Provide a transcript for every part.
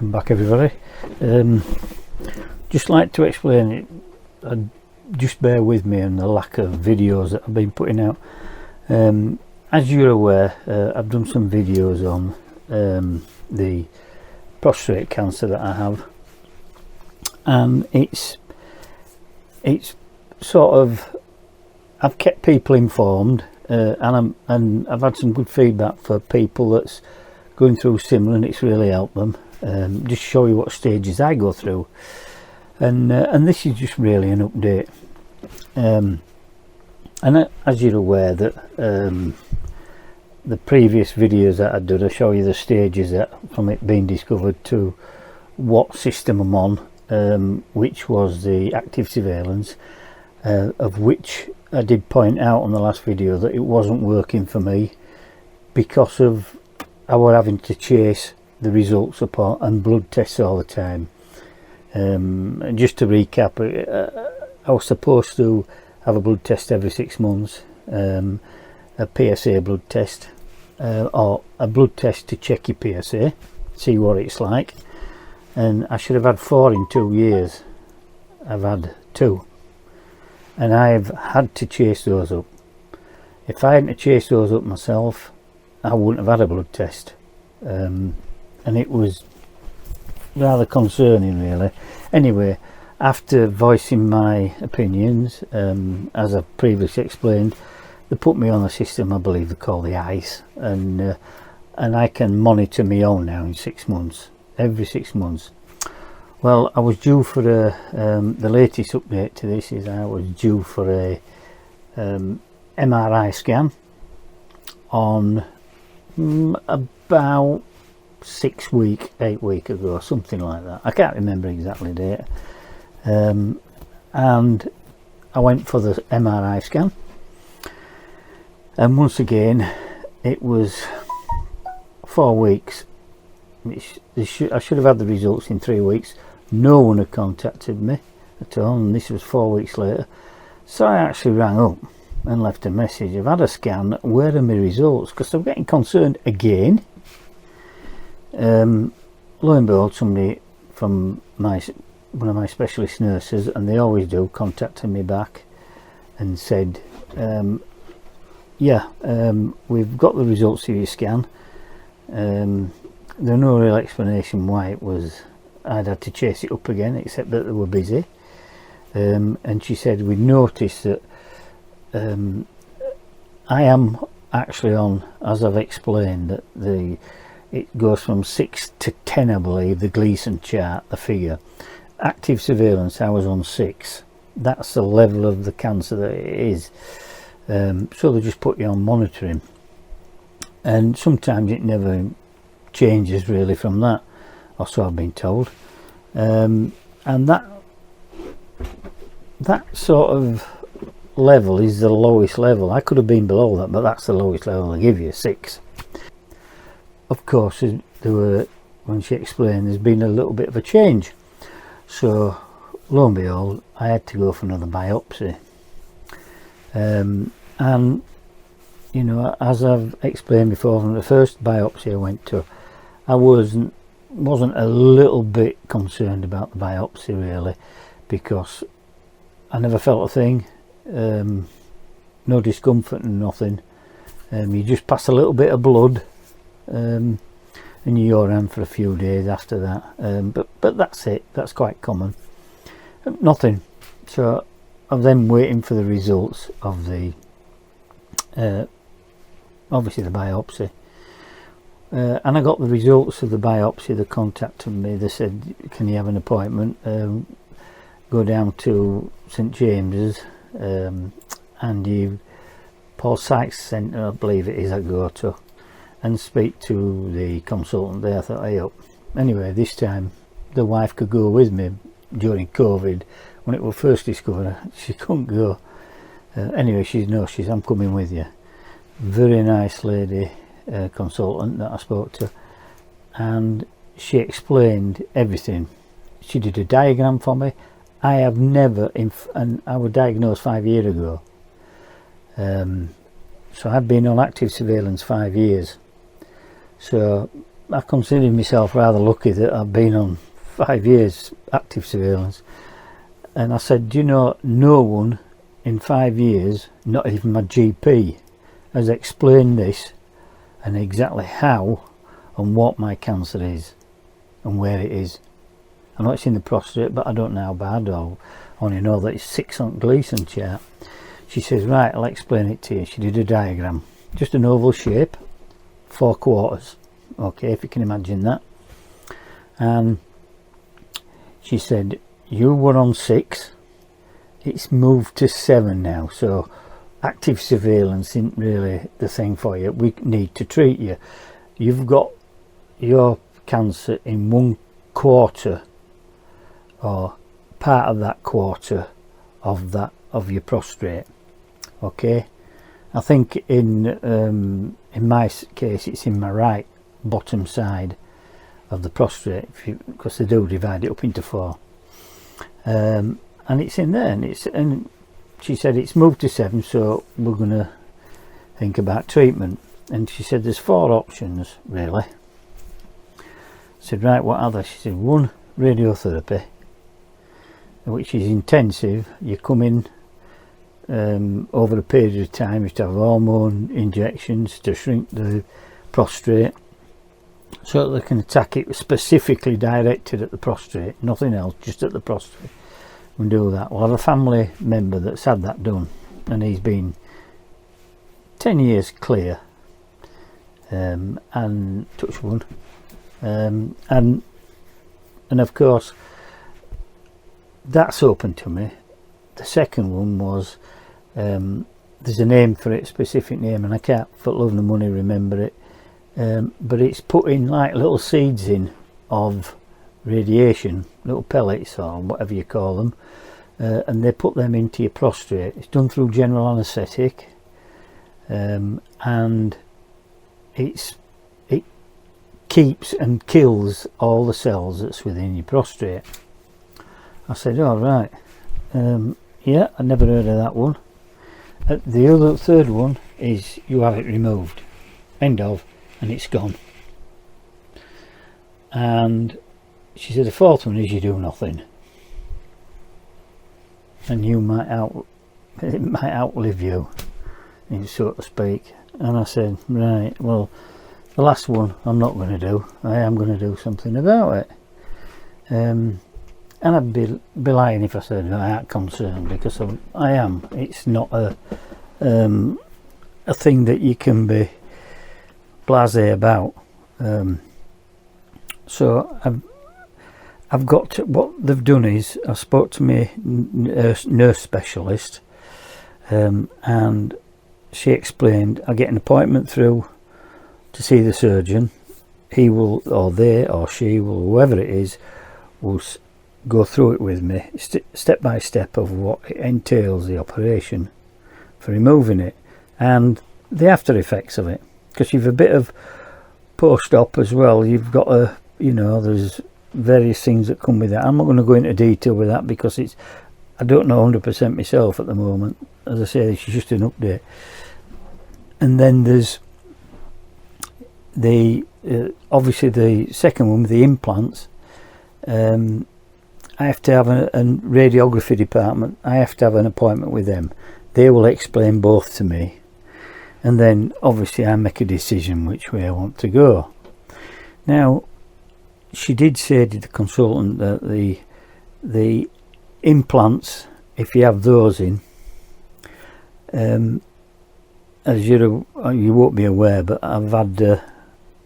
Welcome back, everybody. Just like to explain it, just bear with me on the lack of videos that I've been putting out. As you're aware, I've done some videos on the prostate cancer that I have, and it's sort of, I've kept people informed, and I've had some good feedback for people that's going through similar, and it's really helped them. Just show you what stages I go through, and this is just really an update. And as you're aware that the previous videos that I did, I show you the stages that from it being discovered to what system I'm on, which was the active surveillance, of which I did point out on the last video that it wasn't working for me because of I was having to chase the results upon and blood tests all the time. And just to recap, I was supposed to have a blood test every 6 months, a PSA blood test, or a blood test to check your PSA, see what it's like, and I should have had 4 in 2 years. I've had 2, and I've had to chase those up. If I hadn't chased those up myself, I wouldn't have had a blood test, and it was rather concerning, really. Anyway, after voicing my opinions, as I've previously explained, they put me on a system I believe they call the ICE, and I can monitor my own now in 6 months, every 6 months. Well, I was due for the latest update to this is I was due for a MRI scan on about 8 weeks ago, something like that. I can't remember exactly the date. And I went for the MRI scan, and once again it was 4 weeks. I should have had the results in 3 weeks. No one had contacted me at all, and this was 4 weeks later. So I actually rang up and left a message. I've had a scan, where are my results? Because I'm getting concerned again. Lo and behold, somebody from one of my specialist nurses, and they always do, contacted me back and said, we've got the results of your scan. There's no real explanation why I'd had to chase it up again, except that they were busy. And she said, we noticed that I am actually on, as I've explained, that it goes from 6 to 10, I believe, the Gleason chart, the figure. Active surveillance, I was on 6. That's the level of the cancer that it is. So they just put you on monitoring, and sometimes it never changes really from that, or so I've been told. And that sort of level is the lowest level. I could have been below that, but that's the lowest level they give you, 6. Of course, when she explained, there's been a little bit of a change. So lo and behold, I had to go for another biopsy. And you know, as I've explained before, from the first biopsy I went to, I wasn't a little bit concerned about the biopsy really, because I never felt a thing, no discomfort and nothing. You just pass a little bit of blood, and you're around for a few days after that, but that's it. That's quite common. Nothing. So I'm then waiting for the results of the obviously the biopsy, and I got the results of the biopsy. They contacted me. They said, can you have an appointment, go down to St James's, and Paul Sykes Centre, I believe it is, I go to, and speak to the consultant there. I thought, hey up. Anyway, this time the wife could go with me. During COVID, when it was first discovered, she couldn't go. Anyway, she's I'm coming with you. Very nice lady, consultant that I spoke to, and she explained everything. She did a diagram for me. I have never, and I was diagnosed 5 years ago. So I've been on active surveillance 5 years. So I consider myself rather lucky that I've been on 5 years active surveillance. And I said, do you know, no one in 5 years, not even my GP, has explained this and exactly how and what my cancer is and where it is. I know it's in the prostate, but I don't know how bad. I only know that it's 6 on Gleason chart. She says, right, I'll explain it to you. She did a diagram, just an oval shape, 4 quarters, okay, if you can imagine that. And she said, you were on 6, it's moved to 7 now, so active surveillance isn't really the thing for you. We need to treat you. You've got your cancer in 1/4 or part of that quarter of your prostate, okay. I think in my case it's in my right bottom side of the prostate, because they do divide it up into 4, and it's in there, and she said it's moved to 7, so we're going to think about treatment. And she said there's 4 options really. I said, right, what are they? She said, 1, radiotherapy, which is intensive. You come in over a period of time, you have to have hormone injections to shrink the prostate so that they can attack it, specifically directed at the prostate, nothing else, just at the prostate. And do that. We'll have a family member that's had that done, and he's been 10 years clear, and touch wood, and of course that's open to me. The second one was, there's a name for it, specific name, and I can't for love nor money remember it, but it's putting like little seeds in of radiation, little pellets or whatever you call them, and they put them into your prostate. It's done through general anaesthetic, and it keeps and kills all the cells that's within your prostate. I said, all right, yeah, I never heard of that one. The third one is you have it removed, end of, and it's gone. And she said the 4th one is you do nothing, and it might outlive you, so to speak. And I said, right, well, the last one I'm not going to do. I am going to do something about it. And I'd be lying if I said I ain't concerned, because I am. It's not a thing that you can be blasé about. So I've got to, what they've done is I spoke to my nurse specialist, and she explained I get an appointment through to see the surgeon. He will, or they or she will, whoever it is, will go through it with me step by step of what it entails, the operation for removing it and the after effects of it, because you've a bit of post-op as well. You've got a, you know, there's various things that come with that. I'm not going to go into detail with that because it's, I don't know 100% myself at the moment. As I say, it's just an update. And then there's the obviously the second one with the implants. I have to have a radiography department. I have to have an appointment with them. They will explain both to me, and then obviously I make a decision which way I want to go. Now, she did say to the consultant that the implants, if you have those in, as you won't be aware, but I've had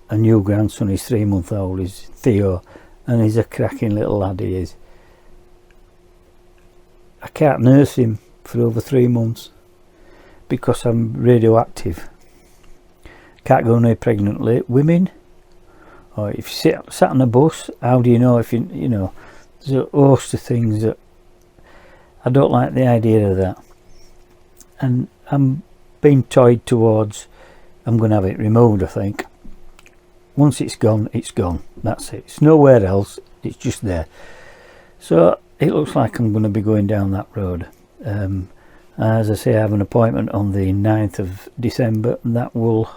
a new grandson. He's 3 months old. He's Theo, and he's a cracking little lad. He is. I can't nurse him for over 3 months because I'm radioactive. Can't go near pregnant women, or if you sat on a bus, how do you know if you know, there's a host of things that I don't like the idea of that, and I'm being toyed towards. I'm going to have it removed, I think. Once it's gone, that's it. It's nowhere else, it's just there. So it looks like I'm going to be going down that road. As I say, I have an appointment on the 9th of December, and that will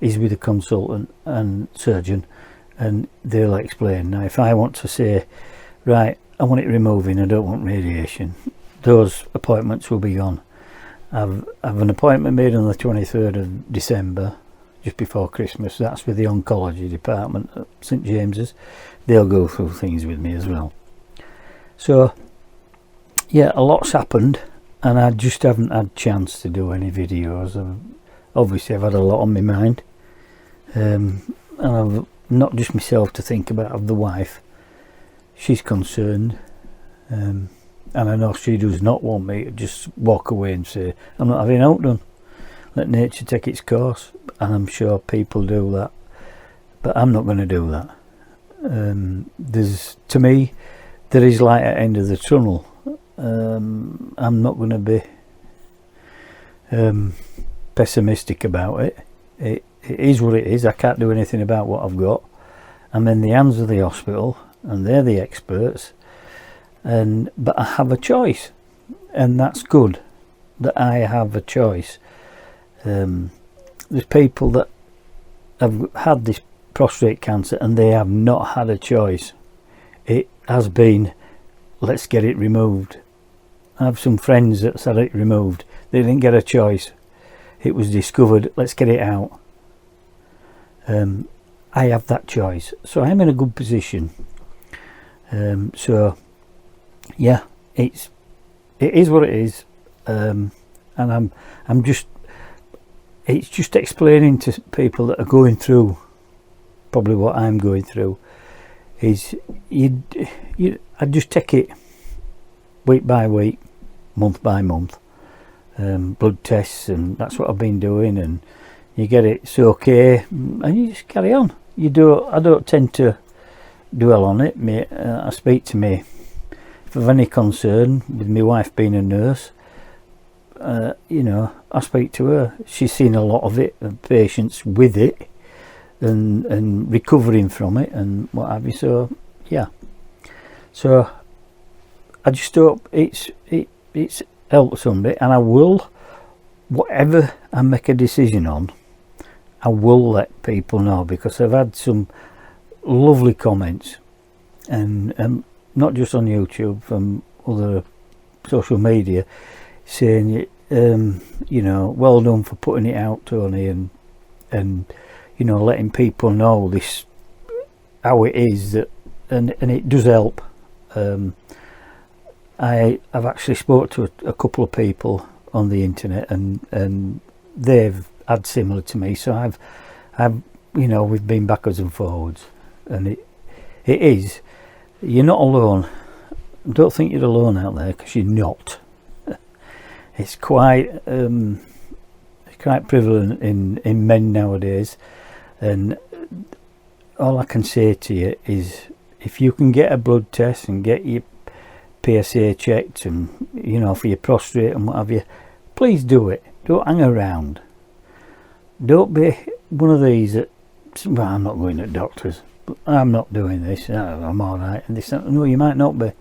is with a consultant and surgeon, and they'll explain. Now if I want to say, right, I want it removing, I don't want radiation, those appointments will be gone. I've an appointment made on the 23rd of December, just before Christmas. That's with the oncology department at St James's. They'll go through things with me as well. So yeah, a lot's happened, and I just haven't had chance to do any videos. Obviously I've had a lot on my mind, and I've not just myself to think about, of the wife. She's concerned, and I know she does not want me to just walk away and say, I'm not having out done, let nature take its course. And I'm sure people do that, but I'm not going to do that. To me, there is light at the end of the tunnel. I'm not going to be pessimistic about it. It is what it is. I can't do anything about what I've got. I'm in the hands of the hospital, and they're the experts. But I have a choice, and that's good that I have a choice. There's people that have had this prostate cancer and they have not had a choice. It has been, let's get it removed. I have some friends that's had it removed. They didn't get a choice. It was discovered, let's get it out. I have that choice, so I'm in a good position. So yeah, it is what it is, and I'm just, it's just explaining to people that are going through probably what I'm going through, is I just take it week by week, month by month, blood tests, and that's what I've been doing, and you get it's okay, and you just carry on. I don't tend to dwell on it. I speak to me if I've any concern, with my wife being a nurse. You know, I speak to her. She's seen a lot of it, and patients with it, and recovering from it, and what have you. So yeah, so I just hope it's helped somebody, and I will, whatever I make a decision on, I will let people know, because I've had some lovely comments, and not just on YouTube, from other social media, saying, you know, well done for putting it out, Tony, and you know, letting people know this, how it is, that, and it does help. I've actually spoke to a couple of people on the internet, and they've had similar to me. So I've you know, we've been backwards and forwards, and it is, you're not alone. Don't think you're alone out there, because you're not. It's quite prevalent in men nowadays, and all I can say to you is, if you can get a blood test and get your PSA checked, and you know, for your prostate and what have you, please do it. Don't hang around. Don't be one of these that, well, I'm not going to doctors, I'm not doing this, I'm alright, and this. No, you might not be.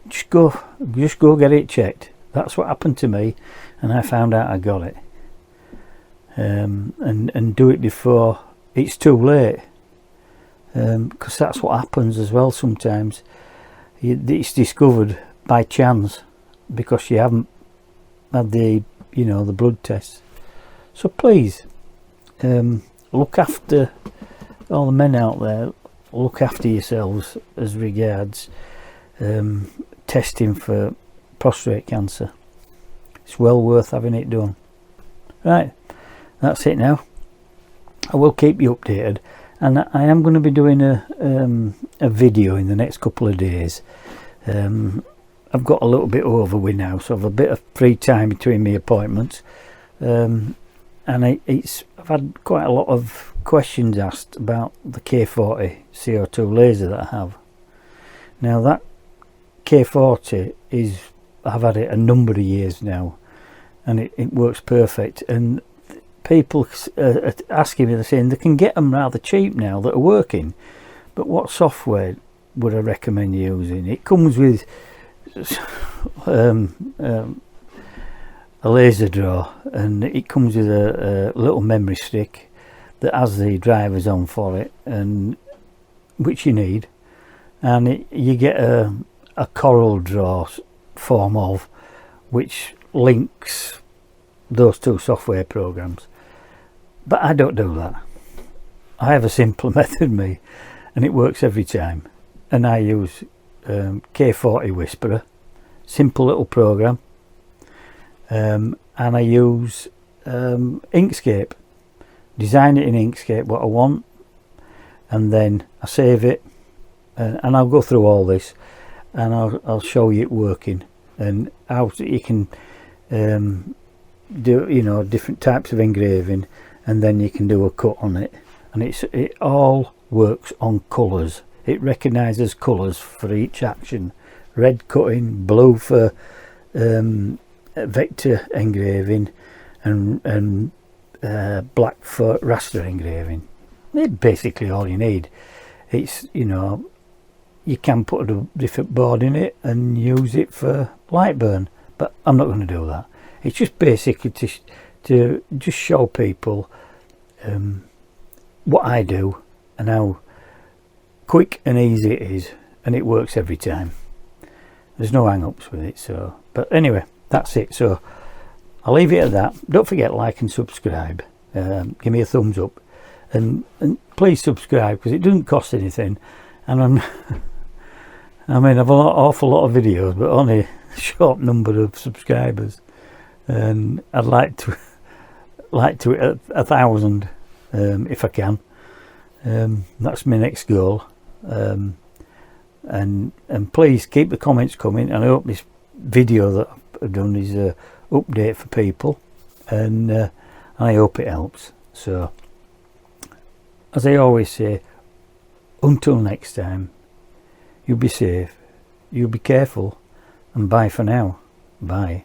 Just go get it checked. That's what happened to me, and I found out I got it. And do it before it's too late, because that's what happens as well. Sometimes it's discovered by chance, because you haven't had the, you know, the blood tests. So please, look after all the men out there. Look after yourselves as regards testing for prostate cancer. It's well worth having it done. Right, that's it now. I will keep you updated, and I am going to be doing a video in the next couple of days. I've got a little bit over with now, so I've a bit of free time between my appointments, and I've had quite a lot of questions asked about the K40 CO2 laser that I have. Now that K40 is, I've had it a number of years now, and it works perfect, and people are asking me, they're saying they can get them rather cheap now that are working, but what software would I recommend using? It comes with a laser draw, and it comes with a little memory stick, that has the drivers on for it, and which you need, and you get a Corel Draw form of which links those two software programs. But I don't do that. I have a simpler method, me, and it works every time. And I use K40 Whisperer, simple little program, and I use Inkscape. Design it in Inkscape what I want, and then I save it, and I'll go through all this, and I'll show you it working, and how you can do, you know, different types of engraving, and then you can do a cut on it, and it all works on colours. It recognises colours for each action: red cutting, blue for vector engraving, and black for raster engraving. It's basically all you need. It's, you know, you can put a different board in it and use it for light burn, but I'm not going to do that. It's just basically to just show people what I do and how quick and easy it is, and it works every time. There's no hang-ups with it. So, but anyway, that's it. So I'll leave it at that. Don't forget, like and subscribe. Give me a thumbs up, and please subscribe, because it doesn't cost anything, and I mean, I've an awful lot of videos, but only a short number of subscribers, and I'd like to hit 1,000 if I can. That's my next goal. And please keep the comments coming, and I hope this video that I've done is a update for people, and I hope it helps. So, as I always say, until next time, you be safe, you be careful, and bye for now. Bye.